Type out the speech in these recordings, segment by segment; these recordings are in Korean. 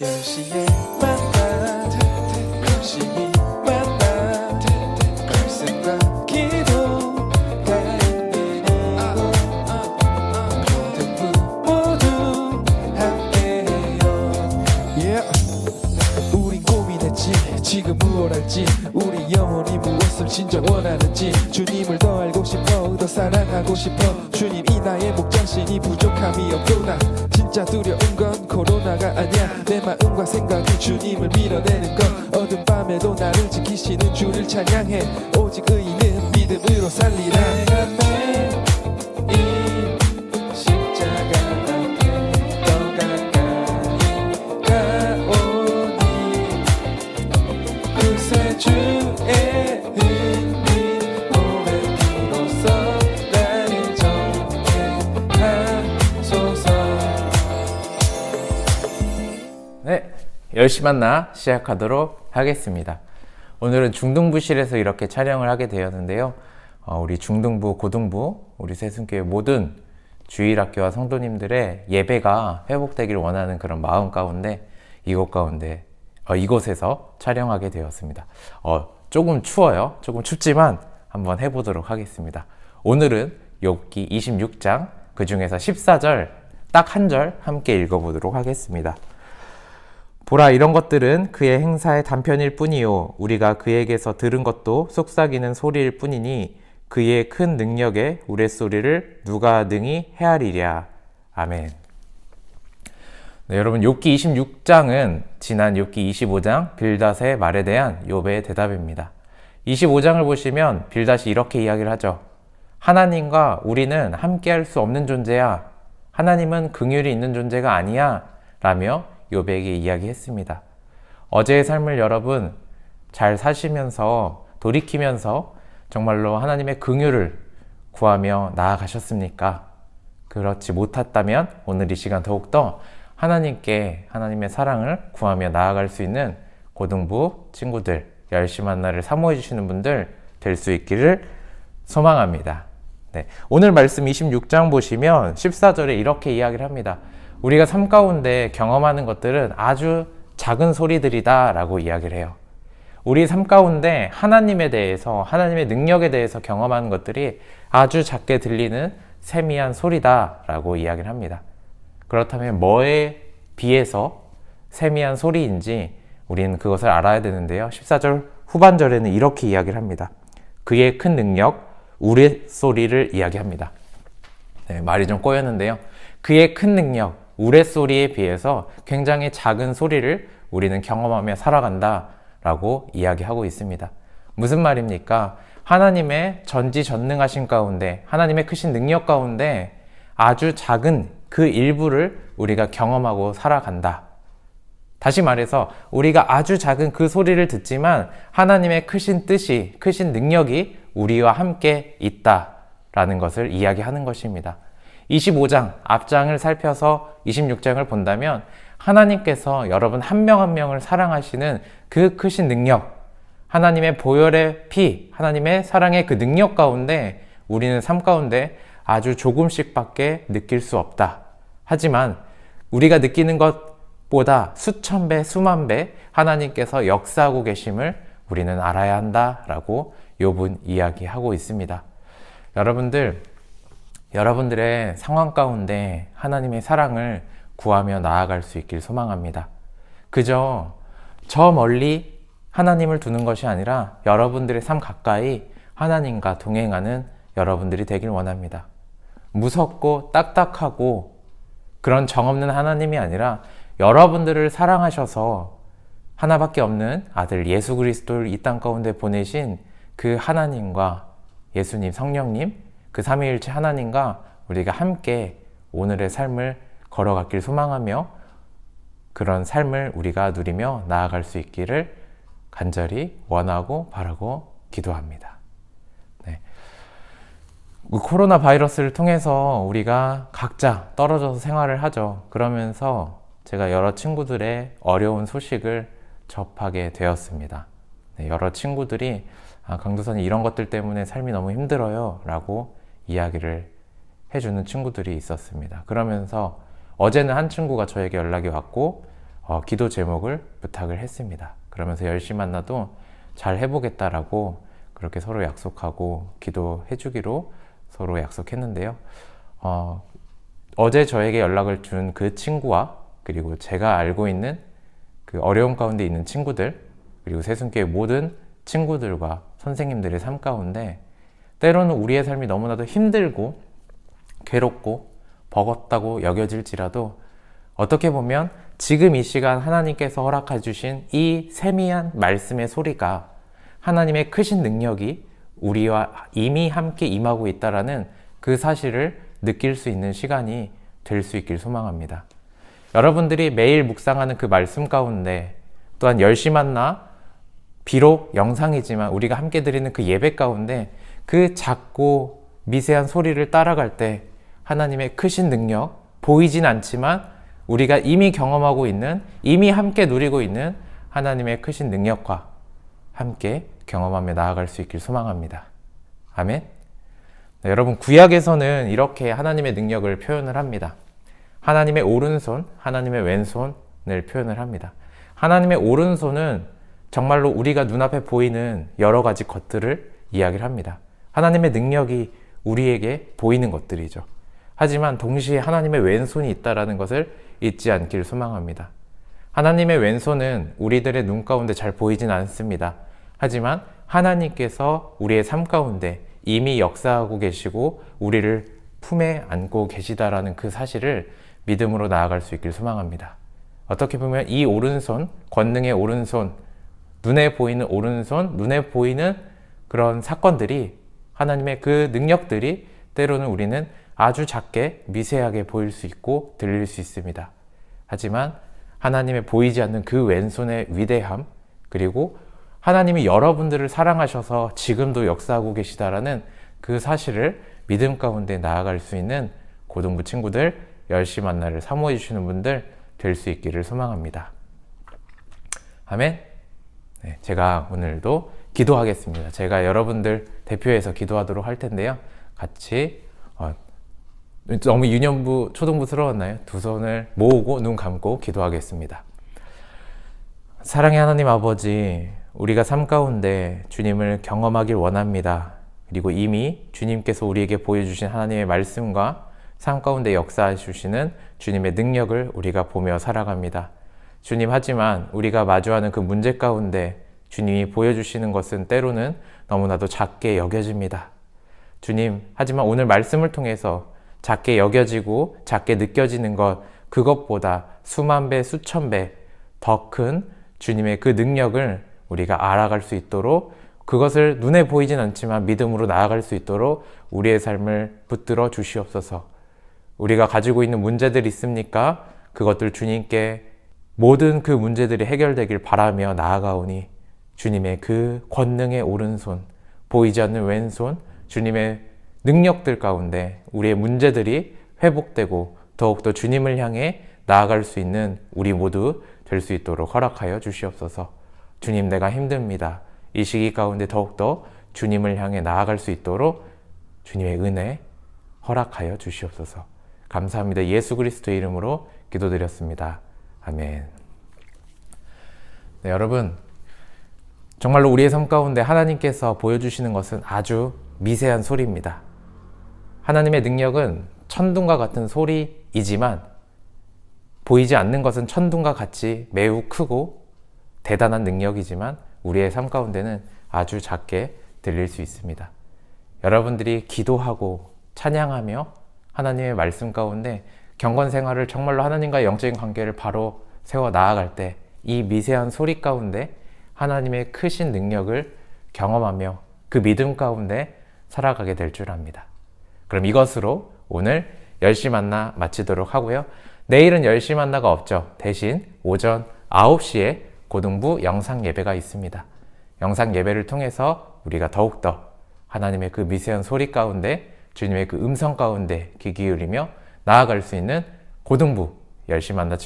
10시에 만나 열심히 만나 말씀과 기도가 있는 이곳 모두 함께해요. 우린 고민했지 지금 무엇 할지 우리 영혼이 무엇을 진짜 원하는지 주님을 더 알고 싶어 더 사랑하고 싶어 주님 이 나의 목장신이 부족함이 없구나 진짜 두려운 건 코로나가 아니야 내 마음과 생각이 주님을 밀어내는 건 어두운 밤에도 나를 지키시는 주를 찬양해 오직 의인은 믿음으로 살리라 내가 매일 십자가 앞에 더 가까이 가오니 구세주의 은민 오랜 피로써 나를 정죄하소서. 네, 10시 만나 시작하도록 하겠습니다. 오늘은 중등부실에서 이렇게 촬영을 하게 되었는데요. 우리 중등부, 고등부, 우리 세순교회 모든 주일학교와 성도님들의 예배가 회복되기를 원하는 그런 마음 가운데 이곳에서 촬영하게 되었습니다. 조금 추워요. 조금 춥지만 한번 해보도록 하겠습니다. 오늘은 욥기 26장 그 중에서 14절 딱 한 절 함께 읽어보도록 하겠습니다. 보라 이런 것들은 그의 행사의 단편일 뿐이요 우리가 그에게서 들은 것도 속삭이는 소리일 뿐이니 그의 큰 능력에 우레소리를 누가 능히 헤아리랴. 아멘. 네, 여러분 욥기 26장은 지난 욥기 25장 빌닷의 말에 대한 욥의 대답입니다. 25장을 보시면 빌닷이 이렇게 이야기를 하죠. 하나님과 우리는 함께할 수 없는 존재야. 하나님은 긍휼이 있는 존재가 아니야. 라며 욥에게 이야기했습니다. 어제의 삶을 여러분 잘 사시면서 돌이키면서 정말로 하나님의 긍휼을 구하며 나아가셨습니까? 그렇지 못했다면 오늘 이 시간 더욱더 하나님께 하나님의 사랑을 구하며 나아갈 수 있는 고등부 친구들, 10시 만나를 사모해 주시는 분들 될 수 있기를 소망합니다. 네, 오늘 말씀 26장 보시면 14절에 이렇게 이야기를 합니다. 우리가 삶 가운데 경험하는 것들은 아주 작은 소리들이다 라고 이야기를 해요. 우리 삶 가운데 하나님에 대해서 하나님의 능력에 대해서 경험하는 것들이 아주 작게 들리는 세미한 소리다 라고 이야기를 합니다. 그렇다면 뭐에 비해서 세미한 소리인지 우리는 그것을 알아야 되는데요. 14절 후반절에는 이렇게 이야기를 합니다. 그의 큰 능력, 우레소리를 이야기합니다. 네, 말이 좀 꼬였는데요. 그의 큰 능력, 우레소리에 비해서 굉장히 작은 소리를 우리는 경험하며 살아간다 라고 이야기하고 있습니다. 무슨 말입니까? 하나님의 전지전능하신 가운데, 하나님의 크신 능력 가운데 아주 작은 그 일부를 우리가 경험하고 살아간다. 다시 말해서 우리가 아주 작은 그 소리를 듣지만 하나님의 크신 뜻이, 크신 능력이 우리와 함께 있다라는 것을 이야기하는 것입니다. 25장 앞장을 살펴서 26장을 본다면 하나님께서 여러분 한 명 한 명을 사랑하시는 그 크신 능력, 하나님의 보혈의 피, 하나님의 사랑의 그 능력 가운데 우리는 삶 가운데 아주 조금씩밖에 느낄 수 없다. 하지만 우리가 느끼는 것보다 수천 배, 수만 배 하나님께서 역사하고 계심을 우리는 알아야 한다라고 욥은 이야기하고 있습니다. 여러분들의 상황 가운데 하나님의 사랑을 구하며 나아갈 수 있길 소망합니다. 그저 저 멀리 하나님을 두는 것이 아니라 여러분들의 삶 가까이 하나님과 동행하는 여러분들이 되길 원합니다. 무섭고 딱딱하고 그런 정없는 하나님이 아니라 여러분들을 사랑하셔서 하나밖에 없는 아들 예수 그리스도를 이 땅 가운데 보내신 그 하나님과 예수님, 성령님, 그 삼위일체 하나님과 우리가 함께 오늘의 삶을 걸어갔길 소망하며 그런 삶을 우리가 누리며 나아갈 수 있기를 간절히 원하고 바라고 기도합니다. 네. 코로나 바이러스를 통해서 우리가 각자 떨어져서 생활을 하죠. 그러면서 제가 여러 친구들의 어려운 소식을 접하게 되었습니다. 네, 여러 친구들이 강도사님 이런 것들 때문에 삶이 너무 힘들어요 라고 이야기를 해주는 친구들이 있었습니다. 그러면서 어제는 한 친구가 저에게 연락이 왔고 기도 제목을 부탁을 했습니다. 그러면서 10시 만나도 잘 해보겠다라고 그렇게 서로 약속하고 기도해 주기로 서로 약속했는데요. 어제 저에게 연락을 준 그 친구와 그리고 제가 알고 있는 그 어려움 가운데 있는 친구들, 그리고 세순교회 모든 친구들과 선생님들의 삶 가운데 때로는 우리의 삶이 너무나도 힘들고 괴롭고 버겁다고 여겨질지라도 어떻게 보면 지금 이 시간 하나님께서 허락해 주신 이 세미한 말씀의 소리가 하나님의 크신 능력이 우리와 이미 함께 임하고 있다라는 그 사실을 느낄 수 있는 시간이 될 수 있길 소망합니다. 여러분들이 매일 묵상하는 그 말씀 가운데 또한 10시 만나 비록 영상이지만 우리가 함께 드리는 그 예배 가운데 그 작고 미세한 소리를 따라갈 때 하나님의 크신 능력 보이진 않지만 우리가 이미 경험하고 있는, 이미 함께 누리고 있는 하나님의 크신 능력과 함께 경험하며 나아갈 수 있길 소망합니다. 아멘. 네, 여러분 구약에서는 이렇게 하나님의 능력을 표현을 합니다. 하나님의 오른손, 하나님의 왼손을 표현을 합니다. 하나님의 오른손은 정말로 우리가 눈앞에 보이는 여러 가지 것들을 이야기를 합니다. 하나님의 능력이 우리에게 보이는 것들이죠. 하지만 동시에 하나님의 왼손이 있다는 것을 잊지 않길 소망합니다. 하나님의 왼손은 우리들의 눈 가운데 잘 보이진 않습니다. 하지만 하나님께서 우리의 삶 가운데 이미 역사하고 계시고 우리를 품에 안고 계시다라는 그 사실을 믿음으로 나아갈 수 있길 소망합니다. 어떻게 보면 이 오른손, 권능의 오른손, 눈에 보이는 오른손, 눈에 보이는 그런 사건들이 하나님의 그 능력들이 때로는 우리는 아주 작게 미세하게 보일 수 있고 들릴 수 있습니다. 하지만 하나님의 보이지 않는 그 왼손의 위대함, 그리고 하나님이 여러분들을 사랑하셔서 지금도 역사하고 계시다라는 그 사실을 믿음 가운데 나아갈 수 있는 고등부 친구들, 10시 만나를 사모해 주시는 분들 될 수 있기를 소망합니다. 아멘. 네, 제가 오늘도 기도하겠습니다. 제가 여러분들 대표해서 기도하도록 할 텐데요. 같이 너무 유년부, 초등부스러웠나요? 두 손을 모으고 눈 감고 기도하겠습니다. 사랑의 하나님 아버지, 우리가 삶 가운데 주님을 경험하길 원합니다. 그리고 이미 주님께서 우리에게 보여주신 하나님의 말씀과 삶 가운데 역사해 주시는 주님의 능력을 우리가 보며 살아갑니다. 주님, 하지만 우리가 마주하는 그 문제 가운데 주님이 보여주시는 것은 때로는 너무나도 작게 여겨집니다. 주님, 하지만 오늘 말씀을 통해서 작게 여겨지고 작게 느껴지는 것, 그것보다 수만 배, 수천 배 더 큰 주님의 그 능력을 우리가 알아갈 수 있도록, 그것을 눈에 보이진 않지만 믿음으로 나아갈 수 있도록 우리의 삶을 붙들어 주시옵소서. 우리가 가지고 있는 문제들이 있습니까? 그것들 주님께 모든 그 문제들이 해결되길 바라며 나아가오니 주님의 그 권능의 오른손, 보이지 않는 왼손, 주님의 능력들 가운데 우리의 문제들이 회복되고 더욱더 주님을 향해 나아갈 수 있는 우리 모두 될 수 있도록 허락하여 주시옵소서. 주님, 내가 힘듭니다. 이 시기 가운데 더욱더 주님을 향해 나아갈 수 있도록 주님의 은혜 허락하여 주시옵소서. 감사합니다. 예수 그리스도의 이름으로 기도드렸습니다. 아멘. 네, 여러분, 정말로 우리의 삶 가운데 하나님께서 보여주시는 것은 아주 미세한 소리입니다. 하나님의 능력은 천둥과 같은 소리이지만 보이지 않는 것은 천둥과 같이 매우 크고 대단한 능력이지만 우리의 삶 가운데는 아주 작게 들릴 수 있습니다. 여러분들이 기도하고 찬양하며 하나님의 말씀 가운데 경건 생활을 정말로 하나님과의 영적인 관계를 바로 세워 나아갈 때 이 미세한 소리 가운데 하나님의 크신 능력을 경험하며 그 믿음 가운데 살아가게 될 줄 압니다. 그럼 이것으로 오늘 10시 만나 마치도록 하고요. 내일은 10시 만나가 없죠. 대신 오전 9시에 고등부 영상 예배가 있습니다. 영상 예배를 통해서 우리가 더욱더 하나님의 그 미세한 소리 가운데 주님의 그 음성 가운데 귀 기울이며 나아갈 수 있는 고등부 10시 만나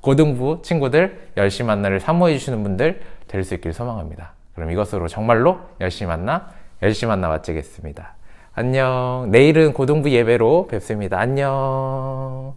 고등부 친구들 10시 만나를 사모해 주시는 분들 될 수 있길 소망합니다. 그럼 이것으로 정말로 10시 만나 마치겠습니다. 안녕. 내일은 고등부 예배로 뵙습니다. 안녕.